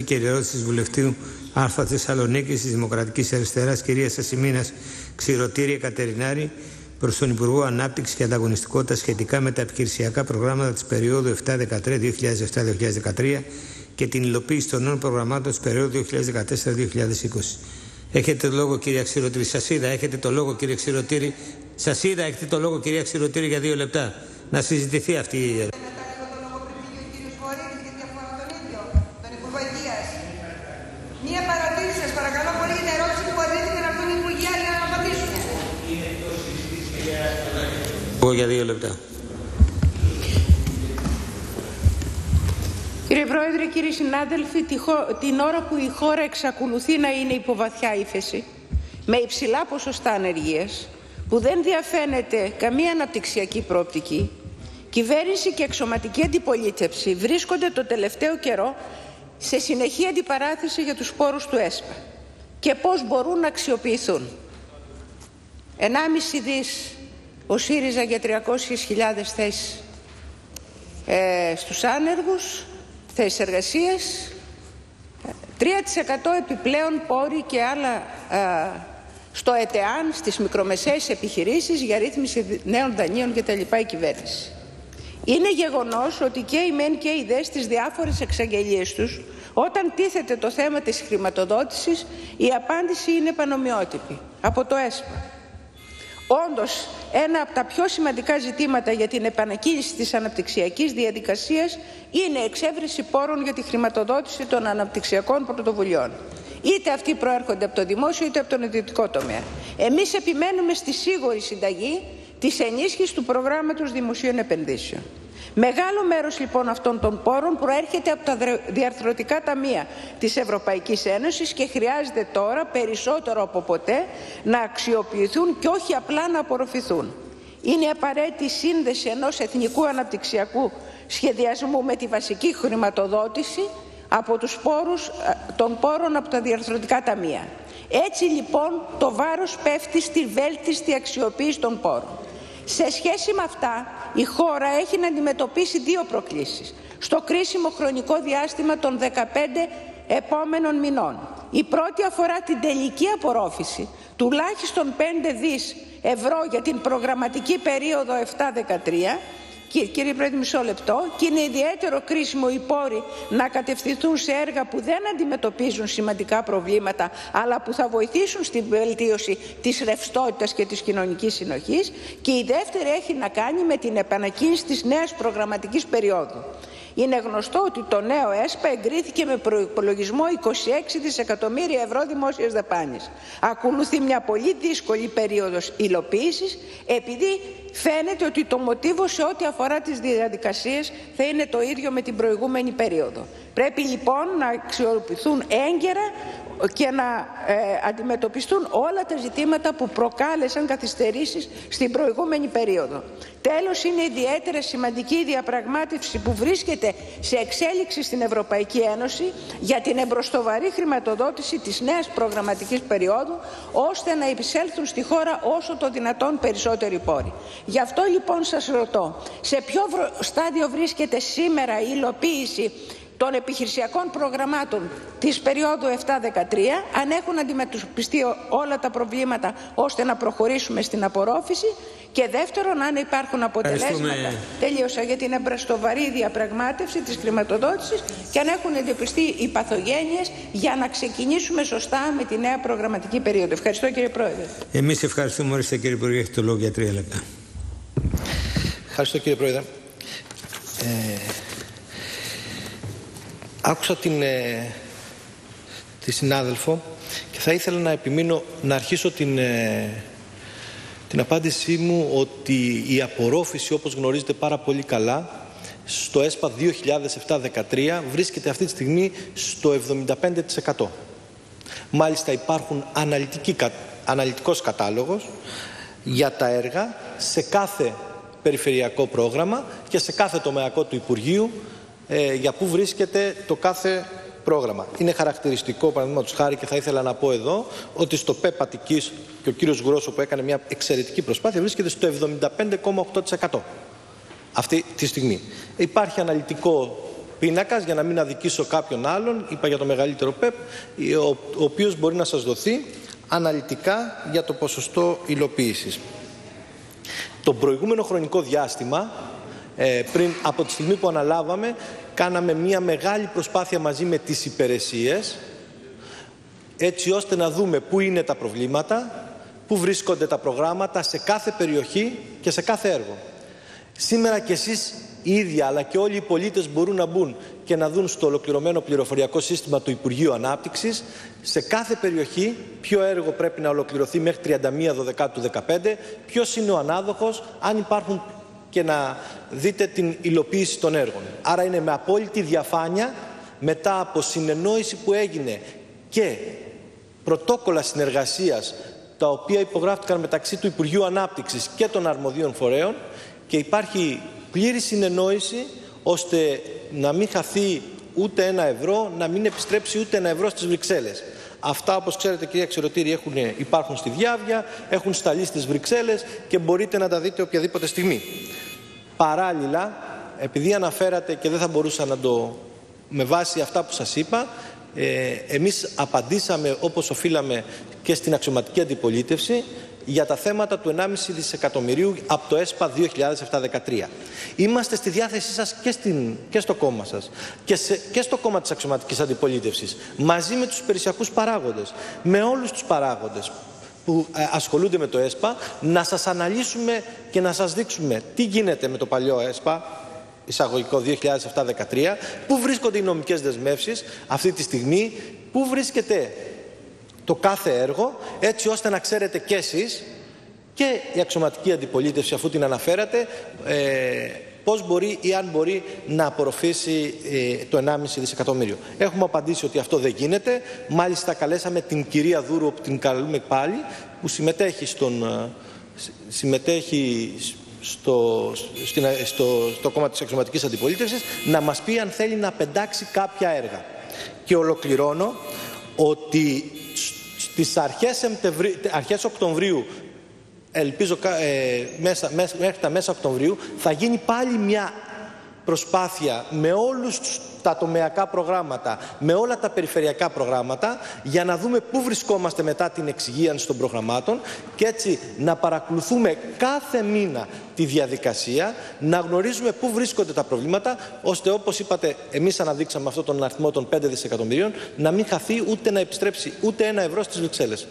Και ερώτηση της βουλευτή Α Θεσσαλονίκης της Δημοκρατικής Αριστεράς, κυρία Σασιμίνας Ξηροτήρη Κατερινάρη, προς τον Υπουργό Ανάπτυξης και Ανταγωνιστικότητας σχετικά με τα επιχειρησιακά προγράμματα της περίοδου 2007-2013 και την υλοποίηση των νέων προγραμμάτων της περίοδου 2014-2020. Έχετε το λόγο, κυρία Ξηροτήρη. Σασίδα, έχετε το λόγο, κύριε Ξηροτήρη. Σασίδα, έχετε το λόγο, κυρία Ξηροτήρη, για 2 λεπτά. Να συζητηθεί αυτή η ερώτηση. Μία παρατήρηση σας παρακαλώ πολύ για την ερώτηση που αρνήθηκαν να βγουν οι υπουργοί άλλοι να απαντήσουν. Εγώ για 2 λεπτά. Κύριε Πρόεδρε, κύριοι συνάδελφοι, την ώρα που η χώρα εξακολουθεί να είναι υπό βαθιά ύφεση, με υψηλά ποσοστά ανεργίας, που δεν διαφαίνεται καμία αναπτυξιακή προοπτική, κυβέρνηση και εξωματική αντιπολίτευση βρίσκονται το τελευταίο καιρό σε συνεχή αντιπαράθεση για τους πόρους του ΕΣΠΑ και πώς μπορούν να αξιοποιηθούν. 1,5 δις ο ΣΥΡΙΖΑ για 300.000 θέσεις στους άνεργους, θέσεις εργασίας, 3% επιπλέον πόροι και άλλα στο ΕΤΕΑΝ, στις μικρομεσαίες επιχειρήσεις για ρύθμιση νέων δανείων κτλ. Η κυβέρνηση. Είναι γεγονός ότι και οι ΜΕΝ και οι ΔΕ στις διάφορες εξαγγελίες τους, όταν τίθεται το θέμα της χρηματοδότησης, η απάντηση είναι πανομοιότυπη από το ΕΣΠΑ. Όντως, ένα από τα πιο σημαντικά ζητήματα για την επανεκκίνηση της αναπτυξιακής διαδικασίας είναι η εξέβρεση πόρων για τη χρηματοδότηση των αναπτυξιακών πρωτοβουλειών. Είτε αυτοί προέρχονται από το δημόσιο είτε από τον ιδιωτικό τομέα. Εμείς επιμένουμε στη σίγουρη συνταγή της ενίσχυσης του προγράμματος δημοσίων επενδύσεων. Μεγάλο μέρος λοιπόν αυτών των πόρων προέρχεται από τα διαρθρωτικά ταμεία της Ευρωπαϊκής Ένωσης και χρειάζεται τώρα περισσότερο από ποτέ να αξιοποιηθούν και όχι απλά να απορροφηθούν. Είναι απαραίτητη η σύνδεση ενός εθνικού αναπτυξιακού σχεδιασμού με τη βασική χρηματοδότηση από τους πόρους των πόρων από τα διαρθρωτικά ταμεία. Έτσι λοιπόν το βάρος πέφτει στη βέλτιστη αξιοποίηση των πόρων. Σε σχέση με αυτά, η χώρα έχει να αντιμετωπίσει 2 προκλήσεις στο κρίσιμο χρονικό διάστημα των 15 επόμενων μηνών. Η πρώτη αφορά την τελική απορρόφηση τουλάχιστον 5 δις ευρώ για την προγραμματική περίοδο 7-13. Κύριε Πρόεδρε, μισό λεπτό. Και είναι ιδιαίτερο κρίσιμο οι πόροι να κατευθυνθούν σε έργα που δεν αντιμετωπίζουν σημαντικά προβλήματα, αλλά που θα βοηθήσουν στην βελτίωση της ρευστότητας και της κοινωνικής συνοχής. Και η δεύτερη έχει να κάνει με την επανακίνηση της νέας προγραμματικής περίοδου. Είναι γνωστό ότι το νέο ΕΣΠΑ εγκρίθηκε με προϋπολογισμό 26 δισεκατομμύρια ευρώ δημόσιας δαπάνης. Ακολουθεί μια πολύ δύσκολη περίοδος υλοποίησης, επειδή φαίνεται ότι το μοτίβο σε ό,τι αφορά τις διαδικασίες θα είναι το ίδιο με την προηγούμενη περίοδο. Πρέπει λοιπόν να αξιοποιηθούν έγκαιρα και να αντιμετωπιστούν όλα τα ζητήματα που προκάλεσαν καθυστερήσεις στην προηγούμενη περίοδο. Τέλος, είναι ιδιαίτερα σημαντική η διαπραγμάτευση που βρίσκεται σε εξέλιξη στην Ευρωπαϊκή Ένωση για την εμπροστοβαρή χρηματοδότηση της νέας προγραμματικής περίοδου, ώστε να επισέλθουν στη χώρα όσο το δυνατόν περισσότεροι πόροι. Γι' αυτό λοιπόν σας ρωτώ, σε ποιο στάδιο βρίσκεται σήμερα η υλοποίηση των επιχειρησιακών προγραμμάτων της περίοδου 7-13, αν έχουν αντιμετωπιστεί όλα τα προβλήματα ώστε να προχωρήσουμε στην απορρόφηση, και δεύτερον, αν υπάρχουν αποτελέσματα, τελείωσα, για την εμπροστοβαρή διαπραγμάτευση της χρηματοδότησης και αν έχουν εντοπιστεί οι παθογένειες για να ξεκινήσουμε σωστά με τη νέα προγραμματική περίοδο. Ευχαριστώ, κύριε Πρόεδρε. Εμείς ευχαριστούμε. Ορίστε, κύριε Υπουργέ, έχετε το λόγο για 3 λεπτά. Ευχαριστώ, κύριε Πρόεδρε. Άκουσα τη συνάδελφο και θα ήθελα να επιμείνω, να αρχίσω την απάντησή μου ότι η απορρόφηση, όπως γνωρίζετε πάρα πολύ καλά, στο ΕΣΠΑ 2007-2013 βρίσκεται αυτή τη στιγμή στο 75%. Μάλιστα υπάρχουν αναλυτικός κατάλογος για τα έργα σε κάθε περιφερειακό πρόγραμμα και σε κάθε τομεακό του Υπουργείου για πού βρίσκεται το κάθε πρόγραμμα. Είναι χαρακτηριστικό, παραδείγματος χάρη, και θα ήθελα να πω εδώ, ότι στο ΠΕΠ Αττικής και ο κύριος Γρόσο, που έκανε μια εξαιρετική προσπάθεια, βρίσκεται στο 75,8% αυτή τη στιγμή. Υπάρχει αναλυτικό πίνακας, για να μην αδικήσω κάποιον άλλον, είπα για το μεγαλύτερο ΠΕΠ, ο οποίος μπορεί να σας δοθεί αναλυτικά για το ποσοστό υλοποίησης. Το προηγούμενο χρονικό διάστημα, πριν από τη στιγμή που αναλάβαμε, κάναμε μια μεγάλη προσπάθεια μαζί με τις υπηρεσίες, έτσι ώστε να δούμε πού είναι τα προβλήματα, πού βρίσκονται τα προγράμματα σε κάθε περιοχή και σε κάθε έργο. Σήμερα και εσείς οι ίδια, αλλά και όλοι οι πολίτες μπορούν να μπουν και να δουν στο ολοκληρωμένο πληροφοριακό σύστημα του Υπουργείου Ανάπτυξης σε κάθε περιοχή ποιο έργο πρέπει να ολοκληρωθεί μέχρι 31 Δεκάτου του 2015, ποιος είναι ο ανάδοχος, αν υπάρχουν, και να δείτε την υλοποίηση των έργων. Άρα είναι με απόλυτη διαφάνεια, μετά από συνεννόηση που έγινε και πρωτόκολλα συνεργασίας τα οποία υπογράφηκαν μεταξύ του Υπουργείου Ανάπτυξης και των αρμοδίων φορέων, και υπάρχει πλήρη συνεννόηση ώστε να μην χαθεί ούτε ένα ευρώ, να μην επιστρέψει ούτε ένα ευρώ στις Βρυξέλλες. Αυτά, όπως ξέρετε, κυρία Ξηροτήρη, υπάρχουν στη διάβια, έχουν σταλεί στις Βρυξέλλες και μπορείτε να τα δείτε οποιαδήποτε στιγμή. Παράλληλα, επειδή αναφέρατε και δεν θα μπορούσα να το, με βάση αυτά που σας είπα, εμείς απαντήσαμε όπως οφείλαμε και στην αξιωματική αντιπολίτευση για τα θέματα του 1,5 δισεκατομμυρίου από το ΕΣΠΑ 2007-2013. Είμαστε στη διάθεσή σας και στο κόμμα σας και στο κόμμα της αξιωματικής αντιπολίτευσης, μαζί με τους υπηρεσιακούς παράγοντες, με όλους τους παράγοντες που ασχολούνται με το ΕΣΠΑ, να σας αναλύσουμε και να σας δείξουμε τι γίνεται με το παλιό ΕΣΠΑ, εισαγωγικό 2007-2013, πού βρίσκονται οι νομικές δεσμεύσεις αυτή τη στιγμή, πού βρίσκεται το κάθε έργο, έτσι ώστε να ξέρετε και εσείς και η αξιωματική αντιπολίτευση, αφού την αναφέρατε, πώς μπορεί ή αν μπορεί να απορροφήσει το 1,5 δισεκατομμύριο. Έχουμε απαντήσει ότι αυτό δεν γίνεται. Μάλιστα καλέσαμε την κυρία Δούρου, που την καλούμε πάλι, που συμμετέχει στο κόμμα της αξιωματικής αντιπολίτευσης, να μας πει αν θέλει να πεντάξει κάποια έργα. Και ολοκληρώνω ότι στις αρχές Οκτωβρίου, ελπίζω μέχρι τα μέσα Οκτωβρίου, θα γίνει πάλι μια προσπάθεια με όλους τα τομεακά προγράμματα, με όλα τα περιφερειακά προγράμματα, για να δούμε πού βρισκόμαστε μετά την εξυγίανση των προγραμμάτων και έτσι να παρακολουθούμε κάθε μήνα τη διαδικασία, να γνωρίζουμε πού βρίσκονται τα προβλήματα, ώστε, όπως είπατε, εμείς αναδείξαμε αυτόν τον αριθμό των 5 δισεκατομμυρίων, να μην χαθεί ούτε να επιστρέψει ούτε ένα ευρώ στις Βρυξέλλες.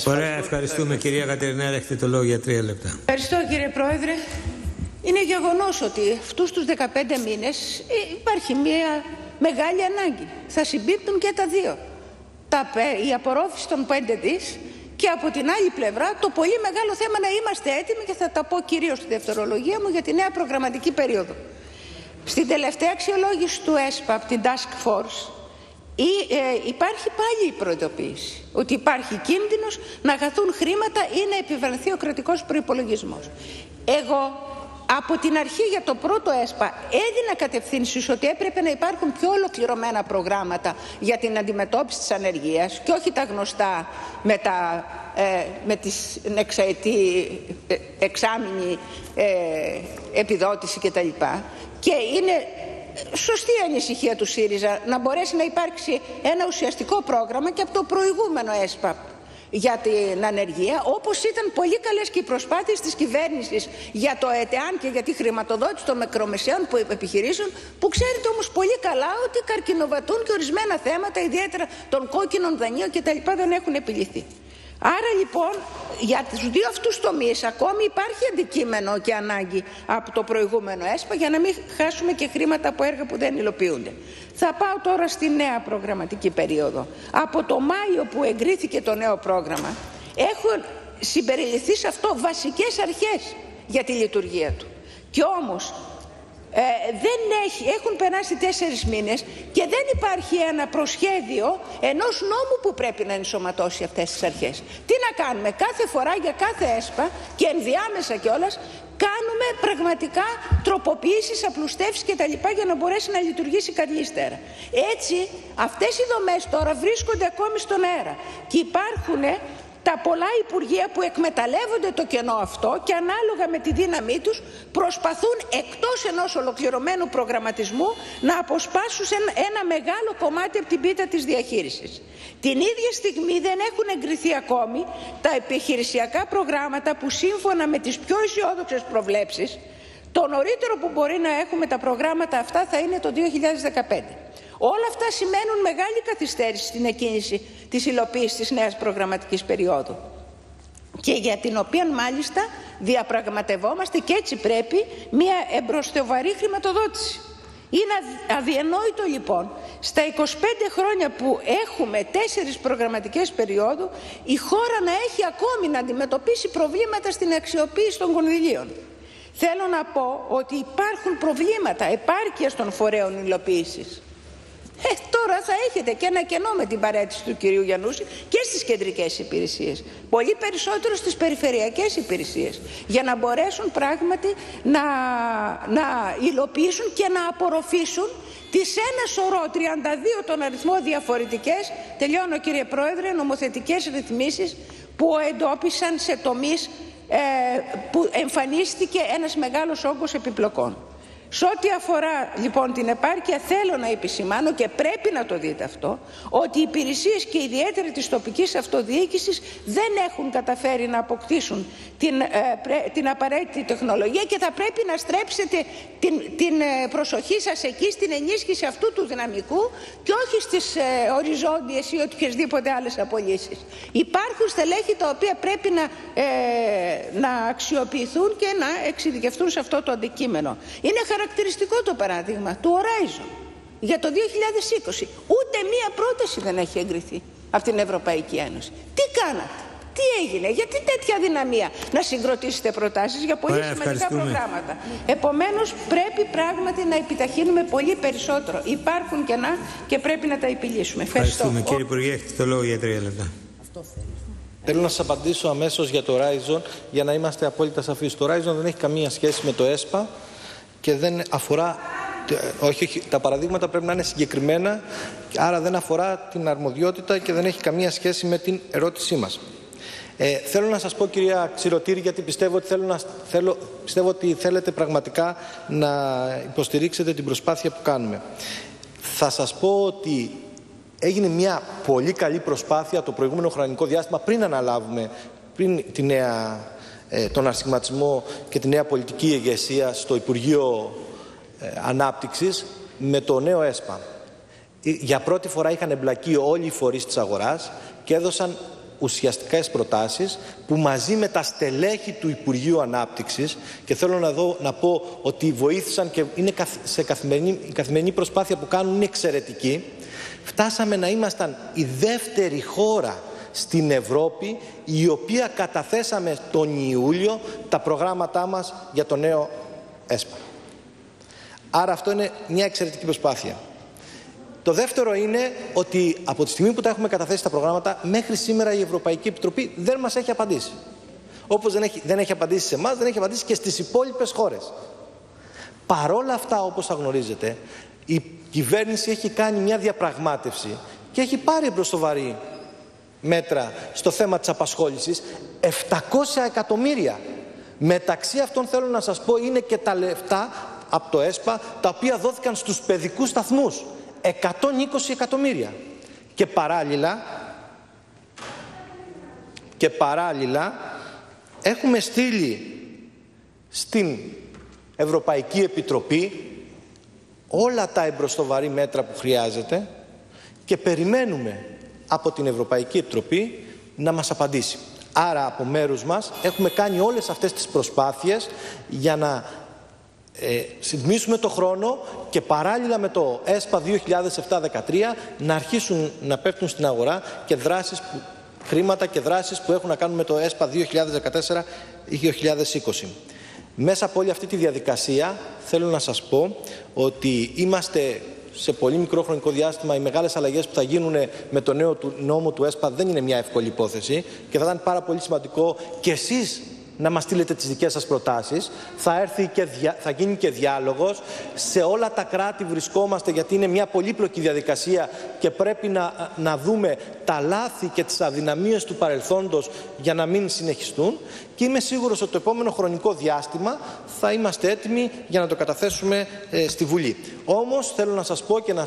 Ωραία, ευχαριστούμε. Κυρία Κατερινέα, έχετε το λόγο για 3 λεπτά. Ευχαριστώ, κύριε Πρόεδρε. Είναι γεγονός ότι αυτούς τους 15 μήνες υπάρχει μια μεγάλη ανάγκη. Θα συμπίπτουν και τα δύο. Η απορρόφηση των 5 δις και από την άλλη πλευρά το πολύ μεγάλο θέμα να είμαστε έτοιμοι, και θα τα πω κυρίως στη δευτερολογία μου, για τη νέα προγραμματική περίοδο. Στην τελευταία αξιολόγηση του ΕΣΠΑ από την Task Force υπάρχει πάλι η προειδοποίηση ότι υπάρχει κίνδυνος να χαθούν χρήματα ή να επιβαρυνθεί ο κρατικός προϋπολογισμός. Εγώ από την αρχή για το πρώτο ΕΣΠΑ έδινα κατευθύνσεις ότι έπρεπε να υπάρχουν πιο ολοκληρωμένα προγράμματα για την αντιμετώπιση της ανεργίας και όχι τα γνωστά με την εξάμηνη επιδότηση κτλ. Και είναι σωστή η ανησυχία του ΣΥΡΙΖΑ να μπορέσει να υπάρξει ένα ουσιαστικό πρόγραμμα και από το προηγούμενο ΕΣΠΑ για την ανεργία, όπως ήταν πολύ καλές και οι προσπάθειες της κυβέρνησης για το ΕΤΕΑΝ και για τη χρηματοδότηση των μικρομεσαίων επιχειρήσεων, που ξέρετε όμως πολύ καλά ότι καρκινοβατούν και ορισμένα θέματα, ιδιαίτερα των κόκκινων δανείων κτλ. Δεν έχουν επιληθεί. Άρα λοιπόν για τους δύο αυτούς τομείς ακόμη υπάρχει αντικείμενο και ανάγκη από το προηγούμενο ΕΣΠΑ, για να μην χάσουμε και χρήματα από έργα που δεν υλοποιούνται. Θα πάω τώρα στη νέα προγραμματική περίοδο. Από το Μάιο που εγκρίθηκε το νέο πρόγραμμα έχουν συμπεριληφθεί σε αυτό βασικές αρχές για τη λειτουργία του. Και όμως έχουν περάσει 4 μήνες και δεν υπάρχει ένα προσχέδιο ενός νόμου που πρέπει να ενσωματώσει αυτές τις αρχές. Τι να κάνουμε? Κάθε φορά για κάθε ΕΣΠΑ και ενδιάμεσα κιόλας κάνουμε πραγματικά τροποποιήσεις, απλουστεύσεις κτλ. Για να μπορέσει να λειτουργήσει καλύτερα. Έτσι αυτές οι δομές τώρα βρίσκονται ακόμη στον αέρα και υπάρχουν τα πολλά υπουργεία που εκμεταλλεύονται το κενό αυτό και ανάλογα με τη δύναμή τους προσπαθούν εκτός ενός ολοκληρωμένου προγραμματισμού να αποσπάσουν ένα μεγάλο κομμάτι από την πίτα της διαχείρισης. Την ίδια στιγμή δεν έχουν εγκριθεί ακόμη τα επιχειρησιακά προγράμματα που σύμφωνα με τις πιο αισιόδοξες προβλέψεις το νωρίτερο που μπορεί να έχουμε τα προγράμματα αυτά θα είναι το 2015. Όλα αυτά σημαίνουν μεγάλη καθυστέρηση στην εκκίνηση της υλοποίησης της νέας προγραμματικής περίοδου και για την οποία μάλιστα διαπραγματευόμαστε και έτσι πρέπει μια εμπροστοβαρή χρηματοδότηση. Είναι αδιανόητο λοιπόν στα 25 χρόνια που έχουμε 4 προγραμματικές περιόδου η χώρα να έχει ακόμη να αντιμετωπίσει προβλήματα στην αξιοποίηση των κονδυλίων. Θέλω να πω ότι υπάρχουν προβλήματα επάρκειας των φορέων υλοποίησης. Τώρα θα έχετε και ένα κενό με την παρέτηση του κυρίου Γιαννούση και στις κεντρικές υπηρεσίες. Πολύ περισσότερο στις περιφερειακές υπηρεσίες. Για να μπορέσουν πράγματι να υλοποιήσουν και να απορροφήσουν τις ένα σωρό 32 τον αριθμό διαφορετικές, τελειώνω κύριε Πρόεδρε, νομοθετικές ρυθμίσεις που εντόπισαν σε τομείς που εμφανίστηκε ένας μεγάλος όγκος επιπλοκών. Σε ό,τι αφορά λοιπόν την επάρκεια θέλω να επισημάνω και πρέπει να το δείτε αυτό ότι οι υπηρεσίες και ιδιαίτερα της τοπικής αυτοδιοίκησης δεν έχουν καταφέρει να αποκτήσουν την απαραίτητη τεχνολογία και θα πρέπει να στρέψετε την προσοχή σας εκεί στην ενίσχυση αυτού του δυναμικού και όχι στις οριζόντιες ή οποιασδήποτε άλλες απολύσεις. Υπάρχουν στελέχη τα οποία πρέπει να αξιοποιηθούν και να εξειδικευτούν σε αυτό το αντικείμενο. Είναι χαρακτηριστικό το παράδειγμα του Horizon για το 2020. Ούτε μία πρόταση δεν έχει εγκριθεί από την Ευρωπαϊκή Ένωση. Τι κάνατε, τι έγινε, γιατί τέτοια αδυναμία να συγκροτήσετε προτάσεις για πολύ σημαντικά προγράμματα. Επομένως πρέπει πράγματι να επιταχύνουμε πολύ περισσότερο. Υπάρχουν κενά και πρέπει να τα επιλύσουμε. Ευχαριστούμε. Κύριε Υπουργέ, έχετε το λόγο για 3 λεπτά. Θέλω να σας απαντήσω αμέσως για το Horizon για να είμαστε απόλυτα σαφείς. Το Horizon δεν έχει καμία σχέση με το ΕΣΠΑ και δεν αφορά, όχι, τα παραδείγματα πρέπει να είναι συγκεκριμένα, άρα δεν αφορά την αρμοδιότητα και δεν έχει καμία σχέση με την ερώτησή μας. Θέλω να σας πω κυρία Ξηρωτήρη, γιατί πιστεύω ότι θέλετε πραγματικά να υποστηρίξετε την προσπάθεια που κάνουμε. Θα σας πω ότι έγινε μια πολύ καλή προσπάθεια το προηγούμενο χρονικό διάστημα πριν αναλάβουμε τον ασχηματισμό και τη νέα πολιτική ηγεσία στο Υπουργείο Ανάπτυξης με το νέο ΕΣΠΑ. Για πρώτη φορά είχαν εμπλακεί όλοι οι φορείς της αγοράς και έδωσαν ουσιαστικές προτάσεις που μαζί με τα στελέχη του Υπουργείου Ανάπτυξης, και θέλω να πω ότι βοήθησαν και είναι η καθημερινή προσπάθεια που κάνουν είναι εξαιρετική, φτάσαμε να ήμασταν η δεύτερη χώρα στην Ευρώπη η οποία καταθέσαμε τον Ιούλιο τα προγράμματά μας για το νέο ΕΣΠΑ. Άρα αυτό είναι μια εξαιρετική προσπάθεια. Το δεύτερο είναι ότι από τη στιγμή που τα έχουμε καταθέσει τα προγράμματα, μέχρι σήμερα η Ευρωπαϊκή Επιτροπή δεν μας έχει απαντήσει. Όπως δεν έχει απαντήσει σε εμάς, δεν έχει απαντήσει και στις υπόλοιπες χώρες. Παρόλα αυτά, όπως θα γνωρίζετε, η κυβέρνηση έχει κάνει μια διαπραγμάτευση και έχει πάρει μπροστοβαρή μέτρα στο θέμα της απασχόλησης, 700 εκατομμύρια. Μεταξύ αυτών θέλω να σας πω είναι και τα λεφτά από το ΕΣΠΑ τα οποία δόθηκαν στους παιδικούς σταθμούς, 120 εκατομμύρια. Και παράλληλα έχουμε στείλει στην Ευρωπαϊκή Επιτροπή όλα τα εμπροστοβαρή μέτρα που χρειάζεται και περιμένουμε από την Ευρωπαϊκή Επιτροπή να μας απαντήσει. Άρα από μέρους μας έχουμε κάνει όλες αυτές τις προσπάθειες για να συντμήσουμε το χρόνο και παράλληλα με το ΕΣΠΑ 2007-2013 να αρχίσουν να πέφτουν στην αγορά και χρήματα και δράσεις που έχουν να κάνουν με το ΕΣΠΑ 2014-2020. Μέσα από όλη αυτή τη διαδικασία θέλω να σας πω ότι είμαστε σε πολύ μικρό χρονικό διάστημα. Οι μεγάλες αλλαγές που θα γίνουν με το νέο νόμο του ΕΣΠΑ δεν είναι μια εύκολη υπόθεση και θα ήταν πάρα πολύ σημαντικό και εσείς να μας στείλετε τις δικές σας προτάσεις. Θα γίνει και διάλογος. Σε όλα τα κράτη βρισκόμαστε, γιατί είναι μια πολύπλοκη διαδικασία και πρέπει να δούμε τα λάθη και τις αδυναμίες του παρελθόντος για να μην συνεχιστούν. Και είμαι σίγουρος ότι το επόμενο χρονικό διάστημα θα είμαστε έτοιμοι για να το καταθέσουμε στη Βουλή. Όμως θέλω να σας πω και να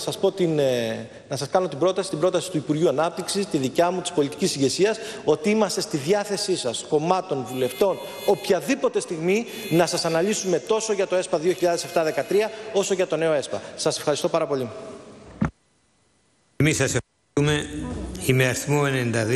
σας κάνω την πρόταση του Υπουργείου Ανάπτυξης, τη δικιά μου, της πολιτικής ηγεσίας, ότι είμαστε στη διάθεσή σας, κομμάτων, βουλευτών, οποιαδήποτε στιγμή να σας αναλύσουμε τόσο για το ΕΣΠΑ 2007-2013 όσο για το νέο ΕΣΠΑ. Σας ευχαριστώ πάρα πολύ. Εμείς σας ευχαριστούμε. Είμαι αριθμό 92.